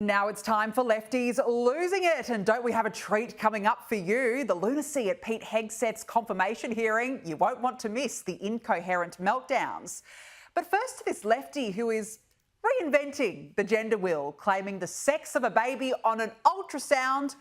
Now it's time for Lefties losing it. And don't we have a treat coming up for you? The lunacy at Pete Hegseth's confirmation hearing. You won't want to miss the incoherent meltdowns. But first to this lefty who is reinventing the gender wheel, claiming the sex of a baby on an ultrasound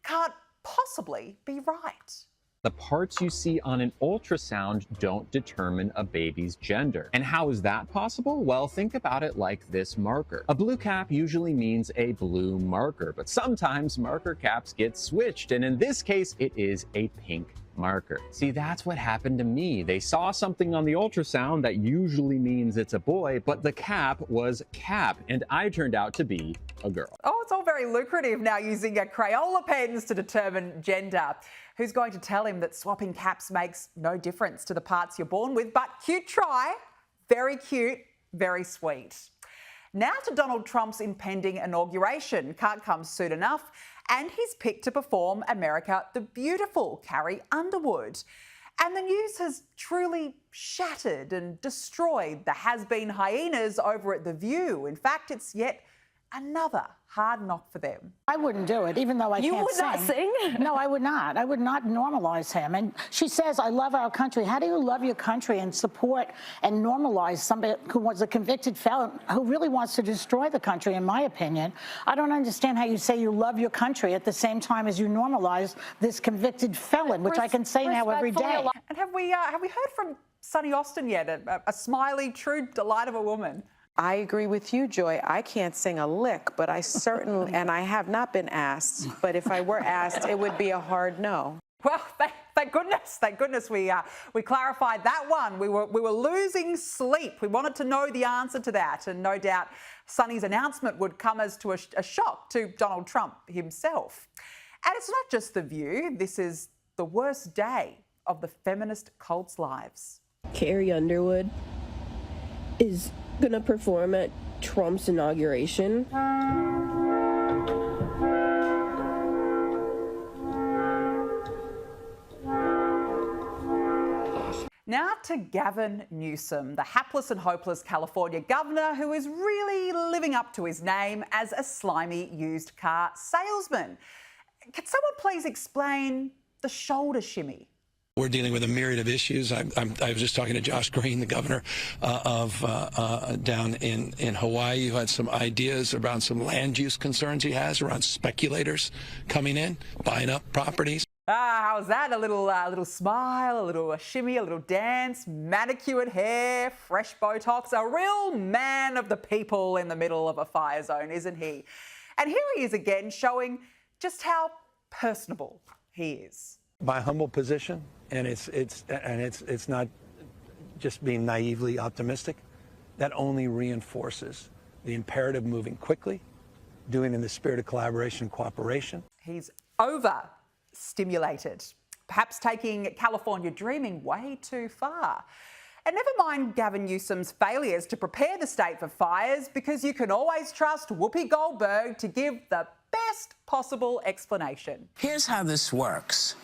can't possibly be right. The parts you see on an ultrasound don't determine a baby's gender. And how is that possible? Well, think about it like this marker. A blue cap usually means a blue marker, but sometimes marker caps get switched, and in this case, it is a pink marker. See, that's what happened to me. They saw something on the ultrasound that usually means it's a boy, but the cap was cap, and I turned out to be a girl. Oh, it's all very lucrative now using Crayola pens to determine gender. Who's going to tell him that swapping caps makes no difference to the parts you're born with? But cute try, very cute, very sweet. Now to Donald Trump's impending inauguration. Can't come soon enough. And he's picked to perform America the Beautiful, Carrie Underwood. And the news has truly shattered and destroyed the has-been hyenas over at The View. In fact, it's yet another hard knock for them. I wouldn't do it, even though I can't sing. You would not sing? No, I would not. I would not normalize him. And she says, I love our country. How do you love your country and support and normalize somebody who was a convicted felon who really wants to destroy the country, in my opinion? I don't understand how you say you love your country at the same time as you normalize this convicted felon, which I can say now every day. And have we heard from Sunny Austin yet? A smiley, true delight of a woman. I agree with you, Joy. I can't sing a lick, but I certainly, and I have not been asked, but if I were asked, it would be a hard no. Well, thank goodness we clarified that one. We were losing sleep. We wanted to know the answer to that, and no doubt Sunny's announcement would come as to a shock to Donald Trump himself. And it's not just The View. This is the worst day of the feminist cult's lives. Carrie Underwood is gonna perform at Trump's inauguration. Now to Gavin Newsom, the hapless and hopeless California governor who is really living up to his name as a slimy used car salesman. Can someone please explain the shoulder shimmy? We're dealing with a myriad of issues. I was just talking to Josh Green, the governor down in Hawaii, who had some ideas around some land use concerns he has around speculators coming in, buying up properties. How's that? A little smile, a little shimmy, a little dance, manicured hair, fresh Botox. A real man of the people in the middle of a fire zone, isn't he? And here he is again, showing just how personable he is. My humble position, and it's not just being naively optimistic, that only reinforces the imperative moving quickly, doing in the spirit of collaboration and cooperation. He's overstimulated, perhaps taking California dreaming way too far. And never mind Gavin Newsom's failures to prepare the state for fires, because you can always trust Whoopi Goldberg to give the best possible explanation. Here's how this works.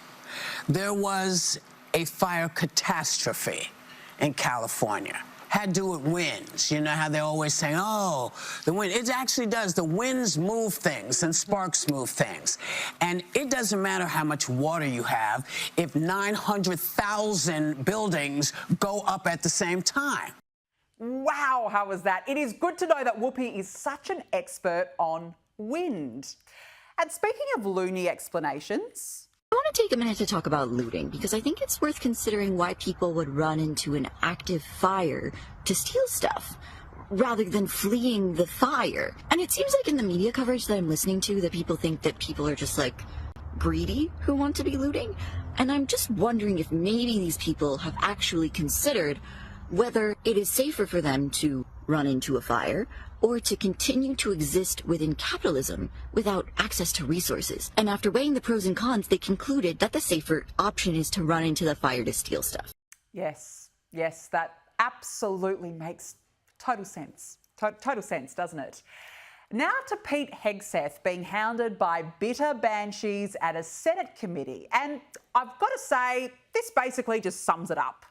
There was a fire catastrophe in California. Had to do with winds. You know how they're always saying, oh, the wind. It actually does. The winds move things and sparks move things. And it doesn't matter how much water you have if 900,000 buildings go up at the same time. Wow, how was that? It is good to know that Whoopi is such an expert on wind. And speaking of loony explanations, I want to take a minute to talk about looting, because I think it's worth considering why people would run into an active fire to steal stuff rather than fleeing the fire. And it seems like in the media coverage that I'm listening to that people think that people are just like greedy who want to be looting. And I'm just wondering if maybe these people have actually considered whether it is safer for them to run into a fire or to continue to exist within capitalism without access to resources. And after weighing the pros and cons, they concluded that the safer option is to run into the fire to steal stuff. Yes, that absolutely makes total sense. Total sense, doesn't it? Now to Pete Hegseth being hounded by bitter banshees at a Senate committee. And I've got to say, this basically just sums it up.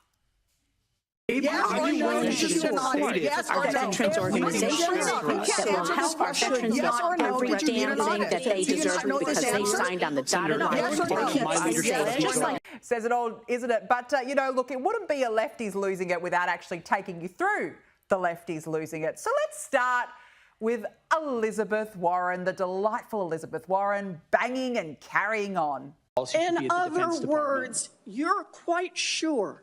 Yes, Are you willing to support our veterans organizations that will help our veterans get every damn thing that they deserve because they signed on the dotted line? Says it all, isn't it? But, you know, look, it wouldn't be a Lefties losing it without actually taking you through the Lefties losing it. So let's start with Elizabeth Warren, the delightful Elizabeth Warren, banging and carrying on. In other words, you're quite sure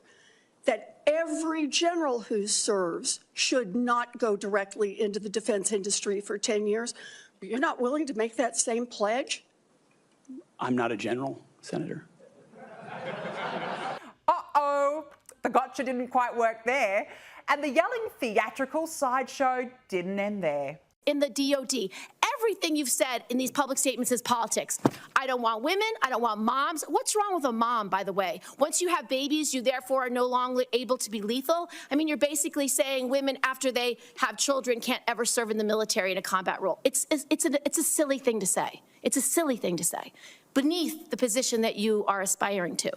that every general who serves should not go directly into the defense industry for 10 years. You're not willing to make that same pledge? I'm not a general, Senator. Uh-oh, the gotcha didn't quite work there. And the yelling theatrical sideshow didn't end there. In the DOD, everything you've said in these public statements is politics. I don't want women. I don't want moms. What's wrong with a mom, by the way? Once you have babies, you therefore are no longer able to be lethal. I mean, you're basically saying women, after they have children, can't ever serve in the military in a combat role. It's a silly thing to say. It's a silly thing to say, beneath the position that you are aspiring to.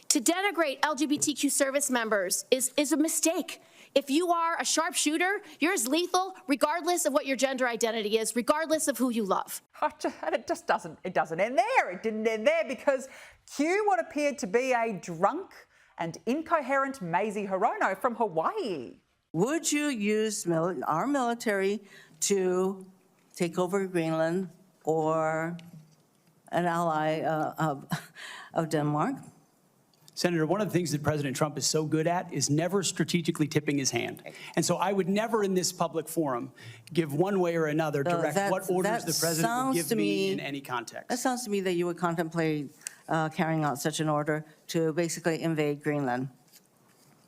To denigrate LGBTQ service members is a mistake. If you are a sharpshooter, you're as lethal regardless of what your gender identity is, regardless of who you love. And it just doesn't end there. It didn't end there because cue what appeared to be a drunk and incoherent Mazie Hirono from Hawaii. Would you use our military to take over Greenland or an ally of Denmark? Senator, one of the things that President Trump is so good at is never strategically tipping his hand. And so I would never in this public forum give one way or another direct what orders the president would give me in any context. That sounds to me that you would contemplate carrying out such an order to basically invade Greenland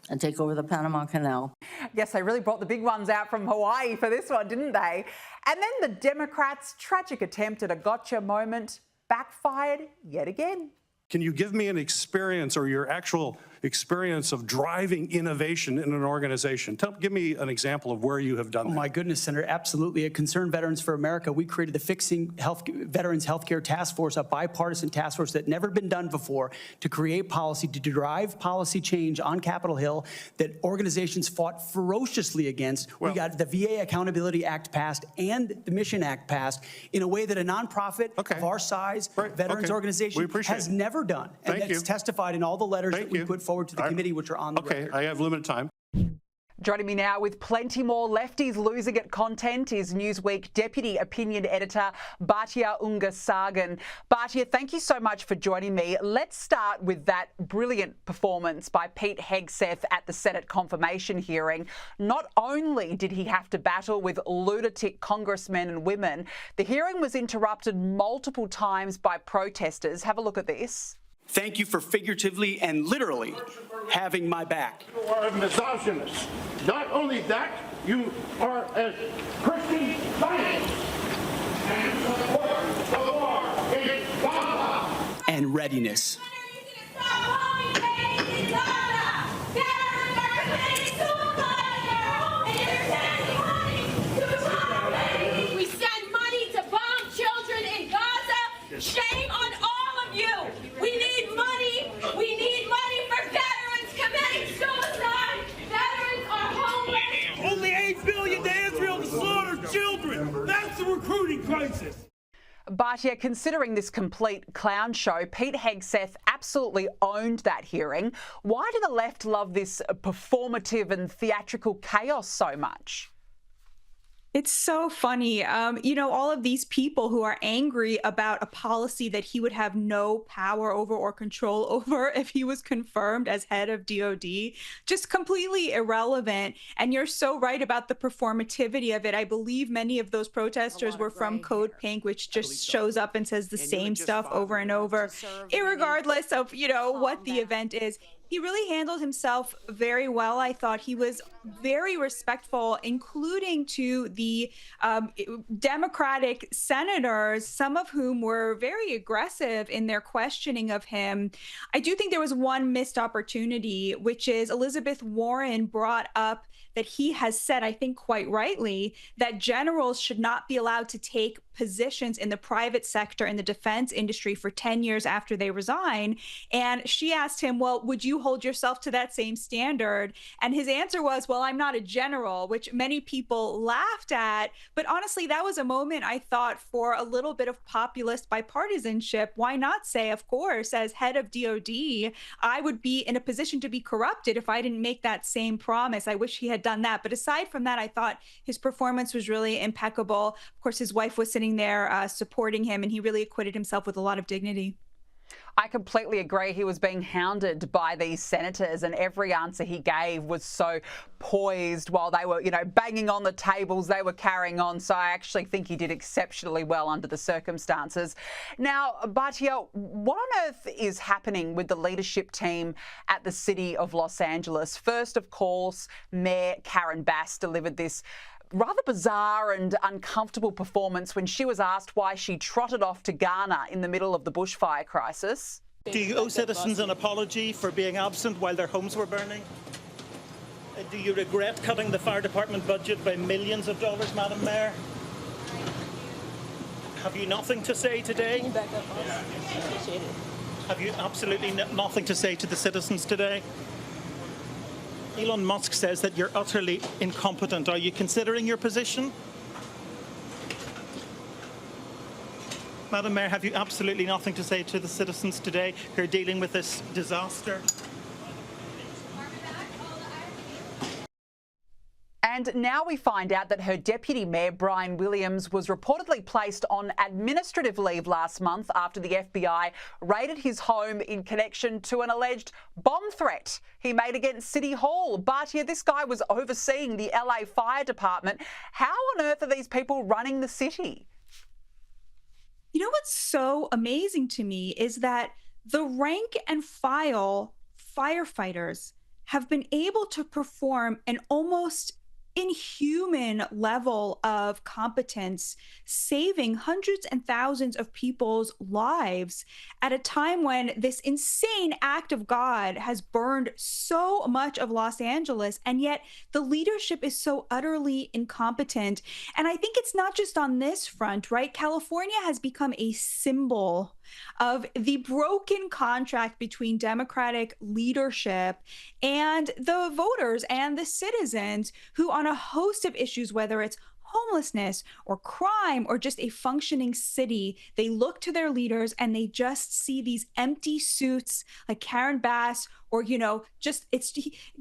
and take over the Panama Canal. Yes, they really brought the big ones out from Hawaii for this one, didn't they? And then the Democrats' tragic attempt at a gotcha moment backfired yet again. Can you give me an experience or your actual experience of driving innovation in an organization? Give me an example of where you have done that. Oh my goodness, Senator, absolutely. At Concerned Veterans for America, we created the Fixing Veterans Healthcare Task Force, a bipartisan task force that never been done before, to create policy, to drive policy change on Capitol Hill that organizations fought ferociously against. We got the VA Accountability Act passed and the Mission Act passed in a way that a nonprofit of our size, veterans organization, has never done. And that's testified in all the letters that we put forward to the committee, which are on the record. I have limited time. Joining me now with plenty more Lefties losing it content is Newsweek Deputy Opinion Editor Bhatia Ungasagan. Bhatia, thank you so much for joining me. Let's start with that brilliant performance by Pete Hegseth at the Senate confirmation hearing. Not only did he have to battle with lunatic congressmen and women, the hearing was interrupted multiple times by protesters. Have a look at this. Thank you for figuratively and literally having my back. You are a misogynist. Not only that, you are a Christian Zionist and support the war in Gaza. And readiness. We send money to bomb children in Gaza. Shame on all of you. We need money. We need money for veterans committing suicide. Veterans are homeless. Only $8 billion to Israel to slaughter children. That's the recruiting crisis. Bhatia, considering this complete clown show, Pete Hegseth absolutely owned that hearing. Why do the left love this performative and theatrical chaos so much? It's so funny. You know, all of these people who are angry about a policy that he would have no power over or control over if he was confirmed as head of DOD, just completely irrelevant. And you're so right about the performativity of it. I believe many of those protesters were from Code Pink, which just shows up and says the same stuff over and over, irregardless of, you know, what the event is. He really handled himself very well. I thought he was very respectful, including to the Democratic senators, some of whom were very aggressive in their questioning of him. I do think there was one missed opportunity, which is Elizabeth Warren brought up that he has said, I think quite rightly, that generals should not be allowed to take positions in the private sector in the defense industry for 10 years after they resign. And she asked him, well, would you hold yourself to that same standard? And his answer was, well, I'm not a general, which many people laughed at. But honestly, that was a moment I thought for a little bit of populist bipartisanship. Why not say, of course, as head of DOD, I would be in a position to be corrupted if I didn't make that same promise. I wish he had done that. But aside from that, I thought his performance was really impeccable. Of course, his wife was sitting there supporting him, and he really acquitted himself with a lot of dignity. I completely agree. He was being hounded by these senators, and every answer he gave was so poised while they were, banging on the tables, they were carrying on. So I actually think he did exceptionally well under the circumstances. Now, Bhatia, what on earth is happening with the leadership team at the City of Los Angeles? First, of course, Mayor Karen Bass delivered this rather bizarre and uncomfortable performance when she was asked why she trotted off to Ghana in the middle of the bushfire crisis. Do you owe citizens an apology for being absent while their homes were burning? Do you regret cutting the fire department budget by millions of dollars, Madam Mayor? Have you nothing to say today? Have you absolutely nothing to say to the citizens today? Elon Musk says that you're utterly incompetent. Are you considering your position? Madam Mayor, have you absolutely nothing to say to the citizens today who are dealing with this disaster? And now we find out that her deputy mayor, Brian Williams, was reportedly placed on administrative leave last month after the FBI raided his home in connection to an alleged bomb threat he made against City Hall. Bhatia, this guy was overseeing the LA Fire Department. How on earth are these people running the city? You know what's so amazing to me is that the rank and file firefighters have been able to perform an almost inhuman level of competence, saving hundreds and thousands of people's lives at a time when this insane act of God has burned so much of Los Angeles, and yet the leadership is so utterly incompetent. And I think it's not just on this front, right? California has become a symbol of the broken contract between Democratic leadership and the voters and the citizens who, on a host of issues, whether it's homelessness or crime or just a functioning city, they look to their leaders and they just see these empty suits like Karen Bass or,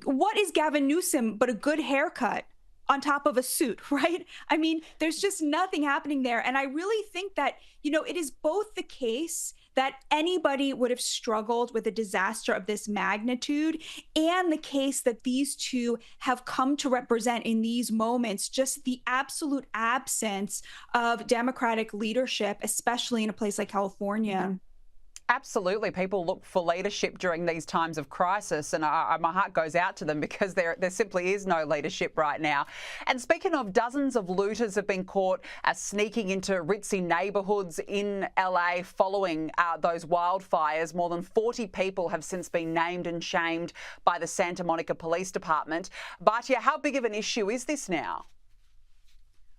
what is Gavin Newsom but a good haircut on top of a suit, right? I mean, there's just nothing happening there. And I really think that, it is both the case that anybody would have struggled with a disaster of this magnitude, and the case that these two have come to represent in these moments just the absolute absence of Democratic leadership, especially in a place like California. Absolutely. People look for leadership during these times of crisis, and my heart goes out to them because there simply is no leadership right now. And speaking of, dozens of looters have been caught sneaking into ritzy neighbourhoods in LA following those wildfires. More than 40 people have since been named and shamed by the Santa Monica Police Department. Bhatia, how big of an issue is this now?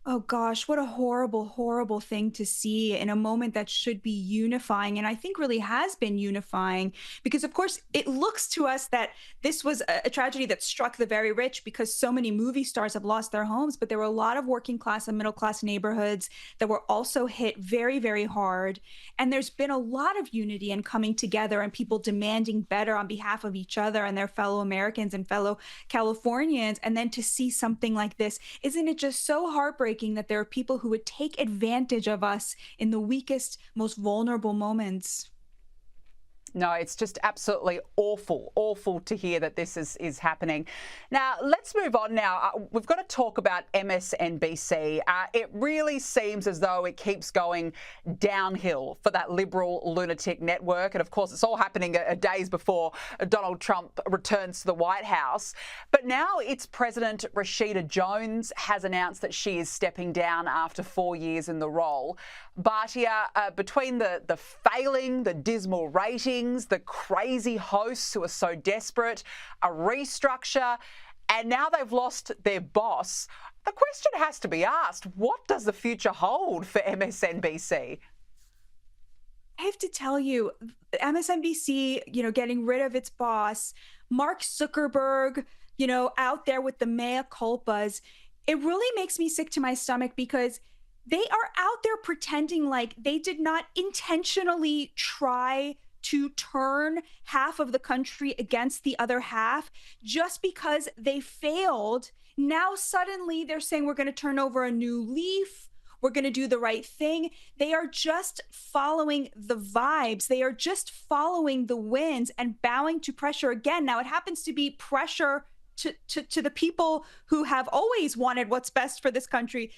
Oh gosh, what a horrible, horrible thing to see in a moment that should be unifying, and I think really has been unifying, because of course it looks to us that this was a tragedy that struck the very rich because so many movie stars have lost their homes, but there were a lot of working class and middle class neighborhoods that were also hit very, very hard. And there's been a lot of unity and coming together and people demanding better on behalf of each other and their fellow Americans and fellow Californians. And then to see something like this, isn't it just so heartbreaking that there are people who would take advantage of us in the weakest, most vulnerable moments? No, it's just absolutely awful to hear that this is happening. Now, let's move on now. We've got to talk about MSNBC. It really seems as though it keeps going downhill for that liberal lunatic network. And of course, it's all happening days before Donald Trump returns to the White House. But now its president, Rashida Jones, has announced that she is stepping down after 4 years in the role. Bhatia, between the failing, the dismal ratings, the crazy hosts who are so desperate, a restructure, and now they've lost their boss. The question has to be asked, what does the future hold for MSNBC? I have to tell you, MSNBC, getting rid of its boss, Mark Zuckerberg, out there with the mea culpas, it really makes me sick to my stomach because they are out there pretending like they did not intentionally try to turn half of the country against the other half just because they failed. Now suddenly they're saying we're going to turn over a new leaf. We're going to do the right thing. They are just following the vibes. They are just following the winds and bowing to pressure again. Now, it happens to be pressure to the people who have always wanted what's best for this country,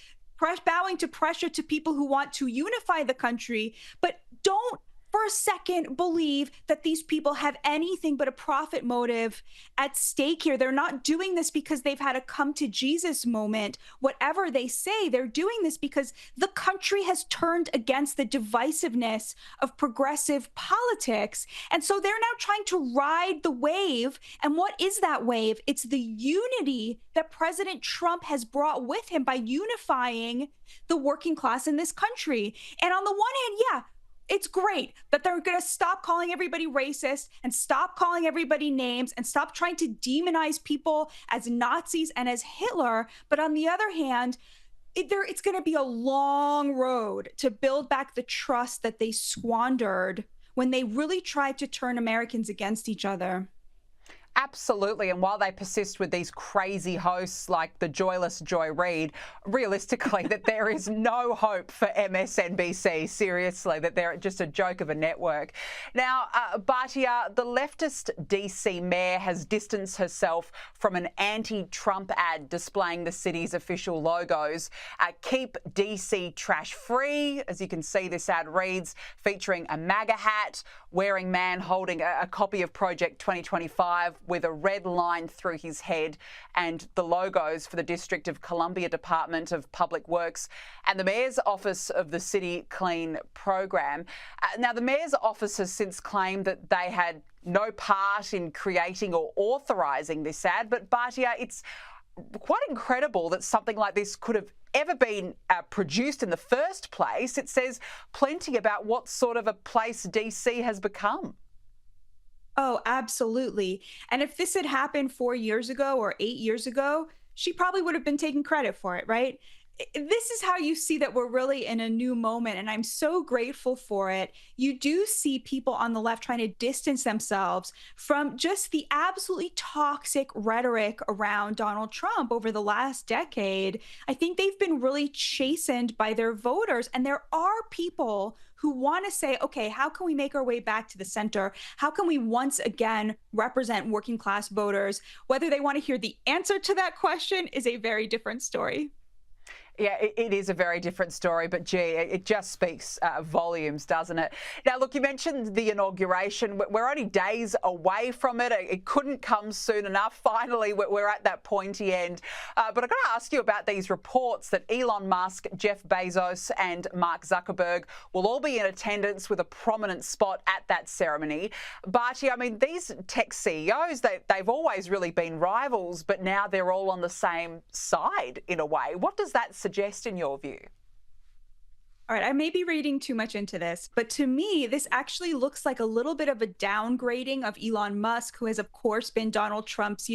bowing to pressure to people who want to unify the country, but don't for a second believe that these people have anything but a profit motive at stake here. They're not doing this because they've had a come to Jesus moment. Whatever they say, they're doing this because the country has turned against the divisiveness of progressive politics. And so they're now trying to ride the wave. And what is that wave? It's the unity that President Trump has brought with him by unifying the working class in this country. And on the one hand, yeah, it's great that they're going to stop calling everybody racist and stop calling everybody names and stop trying to demonize people as Nazis and as Hitler. But on the other hand, it's going to be a long road to build back the trust that they squandered when they really tried to turn Americans against each other. Absolutely. And while they persist with these crazy hosts like the joyless Joy Reid, realistically, that there is no hope for MSNBC, seriously, that they're just a joke of a network. Now, Bhatia, the leftist DC mayor has distanced herself from an anti-Trump ad displaying the city's official logos. Keep DC trash free. As you can see, this ad reads, featuring a MAGA hat, wearing man holding a copy of Project 2025 with a red line through his head, and the logos for the District of Columbia Department of Public Works and the Mayor's Office of the City Clean program. Now, the Mayor's Office has since claimed that they had no part in creating or authorising this ad, but Bhatia, it's quite incredible that something like this could have ever been produced in the first place. It says plenty about what sort of a place DC has become. Oh, absolutely. And if this had happened 4 years ago or 8 years ago, she probably would have been taking credit for it, right? This is how you see that we're really in a new moment, and I'm so grateful for it. You do see people on the left trying to distance themselves from just the absolutely toxic rhetoric around Donald Trump over the last decade. I think they've been really chastened by their voters, and there are people who want to say, okay, how can we make our way back to the center? How can we once again represent working class voters? Whether they want to hear the answer to that question is a very different story. Yeah, it is a very different story, but gee, it just speaks volumes, doesn't it? Now, look, you mentioned the inauguration. We're only days away from it. It couldn't come soon enough. Finally, we're at that pointy end. But I've got to ask you about these reports that Elon Musk, Jeff Bezos and Mark Zuckerberg will all be in attendance with a prominent spot at that ceremony. But, I mean, these tech CEOs, they've always really been rivals, but now they're all on the same side in a way. What does that suggest in your view? All right, I may be reading too much into this, but to me, this actually looks like a little bit of a downgrading of Elon Musk, who has, of course, been Donald Trump's,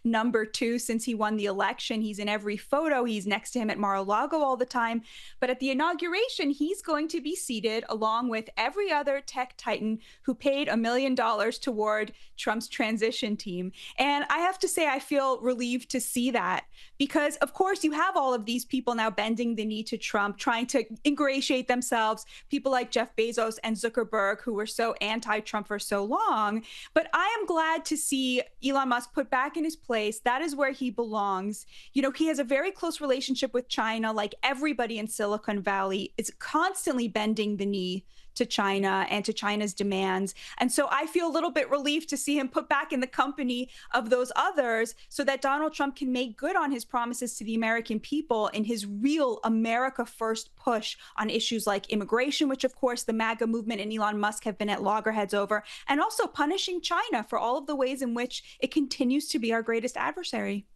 number two since he won the election. He's in every photo. He's next to him at Mar-a-Lago all the time. But at the inauguration, he's going to be seated along with every other tech titan who paid $1 million toward Trump's transition team. And I have to say, I feel relieved to see that because, of course, you have all of these people now bending the knee to Trump, trying to ingratiate themselves, people like Jeff Bezos and Zuckerberg, who were so anti-Trump for so long. But I am glad to see Elon Musk put back in his place. That is where he belongs. He has a very close relationship with China, like everybody in Silicon Valley is constantly bending the knee to China and to China's demands. And so I feel a little bit relieved to see him put back in the company of those others so that Donald Trump can make good on his promises to the American people in his real America First push on issues like immigration, which of course the MAGA movement and Elon Musk have been at loggerheads over, and also punishing China for all of the ways in which it continues to be our greatest adversary.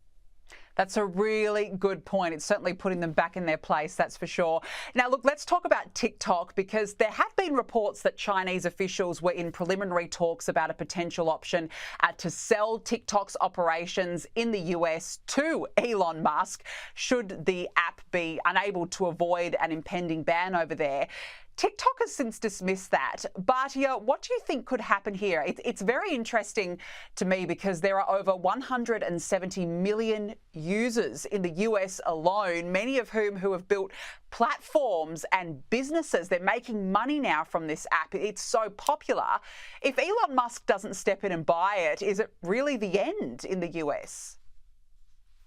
That's a really good point. It's certainly putting them back in their place, that's for sure. Now, look, let's talk about TikTok, because there have been reports that Chinese officials were in preliminary talks about a potential option to sell TikTok's operations in the US to Elon Musk, should the app be unable to avoid an impending ban over there. TikTok has since dismissed that. Bhatia, what do you think could happen here? It's very interesting to me because there are over 170 million users in the US alone, many of whom have built platforms and businesses. They're making money now from this app. It's so popular. If Elon Musk doesn't step in and buy it, is it really the end in the US?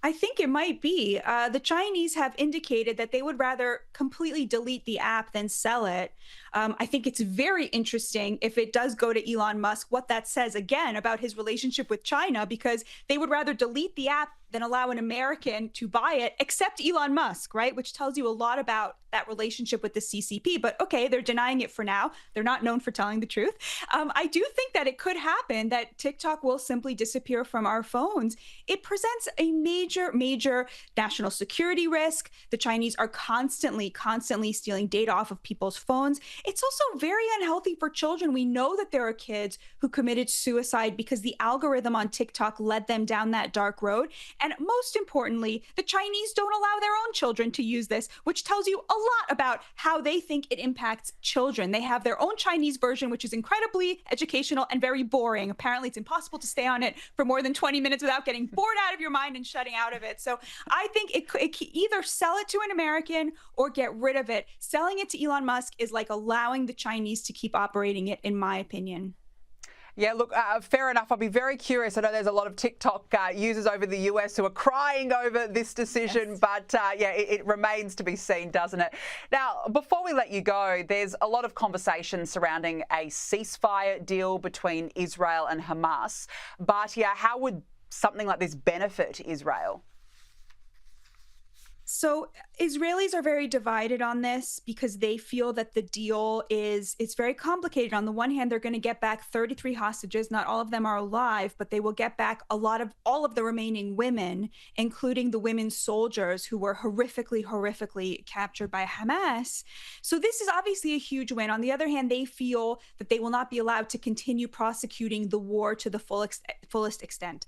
I think it might be. The Chinese have indicated that they would rather completely delete the app than sell it. I think it's very interesting if it does go to Elon Musk, what that says again about his relationship with China, because they would rather delete the app than allow an American to buy it, except Elon Musk, right? Which tells you a lot about that relationship with the CCP. But okay, they're denying it for now. They're not known for telling the truth. I do think that it could happen that TikTok will simply disappear from our phones. It presents a major national security risk. The Chinese are constantly stealing data off of people's phones. It's also very unhealthy for children. We know that there are kids who committed suicide because the algorithm on TikTok led them down that dark road. And most importantly, the Chinese don't allow their own children to use this, which tells you a lot about how they think it impacts children. They have their own Chinese version, which is incredibly educational and very boring. Apparently, it's impossible to stay on it for more than 20 minutes without getting bored out of your mind and shutting out of it. So I think it could either sell it to an American or get rid of it. Selling it to Elon Musk is like allowing the Chinese to keep operating it, in my opinion. Yeah, look, fair enough. I'll be very curious. I know there's a lot of TikTok users over the US who are crying over this decision, but yeah, it remains to be seen, doesn't it? Now, before we let you go, there's a lot of conversation surrounding a ceasefire deal between Israel and Hamas. But yeah, how would something like this benefit Israel? So Israelis are very divided on this because they feel that the deal it's very complicated. On the one hand, they're going to get back 33 hostages. Not all of them are alive, but they will get back all of the remaining women, including the women soldiers who were horrifically captured by Hamas. So this is obviously a huge win. On the other hand, they feel that they will not be allowed to continue prosecuting the war to the fullest extent.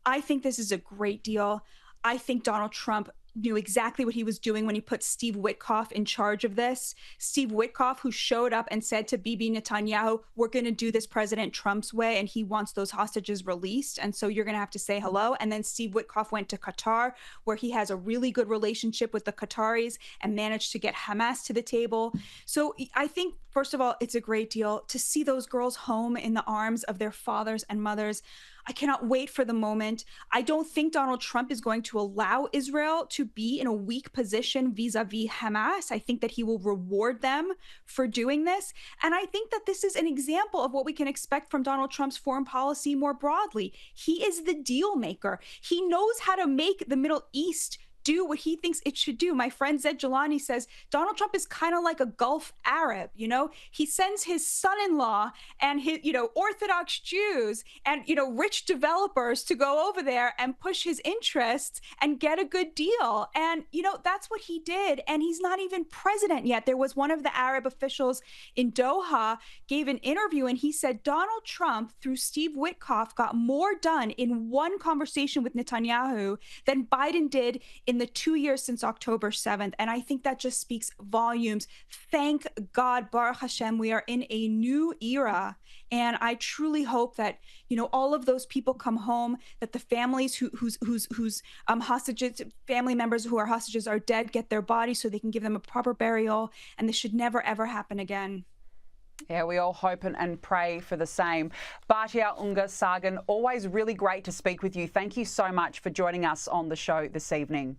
I think this is a great deal. I think Donald Trump knew exactly what he was doing when he put Steve Witkoff in charge of this. Steve Witkoff, who showed up and said to Bibi Netanyahu, we're going to do this President Trump's way, and he wants those hostages released. And so you're going to have to say hello. And then Steve Witkoff went to Qatar, where he has a really good relationship with the Qataris and managed to get Hamas to the table. So I think, first of all, it's a great deal to see those girls home in the arms of their fathers and mothers. I cannot wait for the moment. I don't think Donald Trump is going to allow Israel to be in a weak position vis-a-vis Hamas. I think that he will reward them for doing this. And I think that this is an example of what we can expect from Donald Trump's foreign policy more broadly. He is the deal maker. He knows how to make the Middle East do what he thinks it should do. My friend Zed Jelani says Donald Trump is kind of like a Gulf Arab, you know? He sends his son-in-law and his, Orthodox Jews and, rich developers to go over there and push his interests and get a good deal. And, that's what he did. And he's not even president yet. There was one of the Arab officials in Doha gave an interview and he said Donald Trump, through Steve Witkoff, got more done in one conversation with Netanyahu than Biden did in the 2 years since October 7th. And I think that just speaks volumes. Thank God, Baruch Hashem, we are in a new era. And I truly hope that, all of those people come home, that the families whose hostages, family members who are hostages are dead, get their bodies so they can give them a proper burial. And this should never, ever happen again. Yeah, we all hope and pray for the same. Bhatia Ungar-Sargon, always really great to speak with you. Thank you so much for joining us on the show this evening.